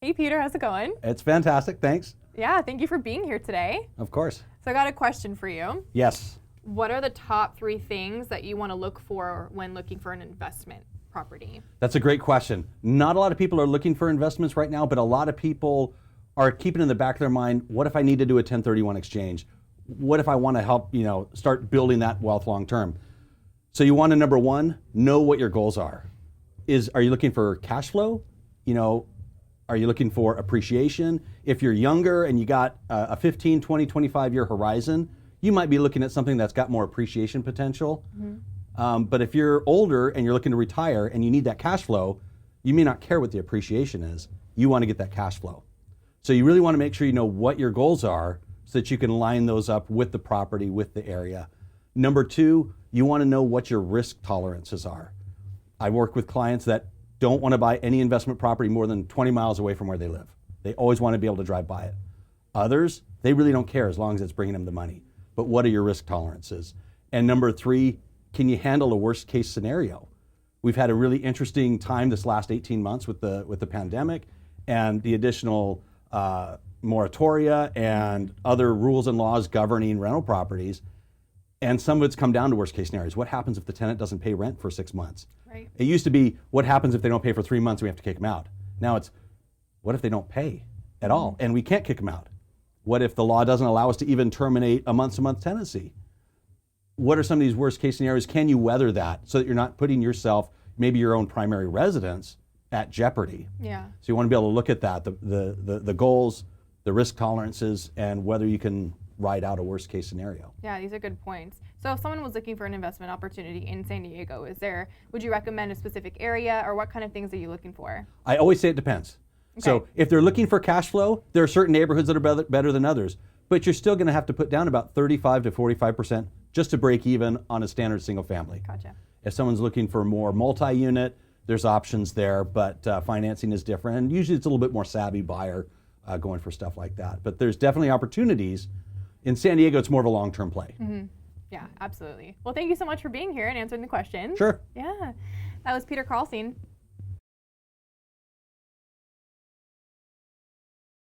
Hey Peter, how's it going? It's fantastic, thanks. Yeah, thank you for being here today. Of course. So I got a question for you. Yes. What are the top 3 things that you want to look for when looking for an investment property? That's a great question. Not a lot of people are looking for investments right now, but a lot of people are keeping in the back of their mind, what if I need to do a 1031 exchange? What if I want to help, start building that wealth long term? So you want to, number one, know what your goals are. Are you looking for cash flow? Are you looking for appreciation? If you're younger and you got a 15, 20, 25 year horizon, you might be looking at something that's got more appreciation potential. Mm-hmm. But if you're older and you're looking to retire and you need that cash flow, you may not care what the appreciation is. You want to get that cash flow. So you really want to make sure you know what your goals are so that you can line those up with the property, with the area. Number 2, you want to know what your risk tolerances are. I work with clients that don't want to buy any investment property more than 20 miles away from where they live. They always want to be able to drive by it. Others, they really don't care as long as it's bringing them the money. But what are your risk tolerances? And number 3, can you handle a worst case scenario? We've had a really interesting time this last 18 months with the pandemic and the additional moratoria and other rules and laws governing rental properties. And some of it's come down to worst case scenarios. What happens if the tenant doesn't pay rent for 6 months? Right. It used to be, what happens if they don't pay for 3 months and we have to kick them out? Now it's, what if they don't pay at all and we can't kick them out? What if the law doesn't allow us to even terminate a month-to-month tenancy? What are some of these worst case scenarios? Can you weather that so that you're not putting yourself, maybe your own primary residence, at jeopardy? Yeah. So you want to be able to look at that, the goals, the risk tolerances, and whether you can ride out a worst case scenario. Yeah, these are good points. So if someone was looking for an investment opportunity in San Diego, would you recommend a specific area, or what kind of things are you looking for? I always say it depends. Okay. So if they're looking for cash flow, there are certain neighborhoods that are better than others, but you're still going to have to put down about 35 to 45% just to break even on a standard single family. Gotcha. If someone's looking for more multi-unit, there's options there, but financing is different, and usually it's a little bit more savvy buyer going for stuff like that. But there's definitely opportunities. In San Diego, it's more of a long-term play. Mm-hmm. Yeah, absolutely. Well, thank you so much for being here and answering the questions. Sure. Yeah. That was Peter Carlson.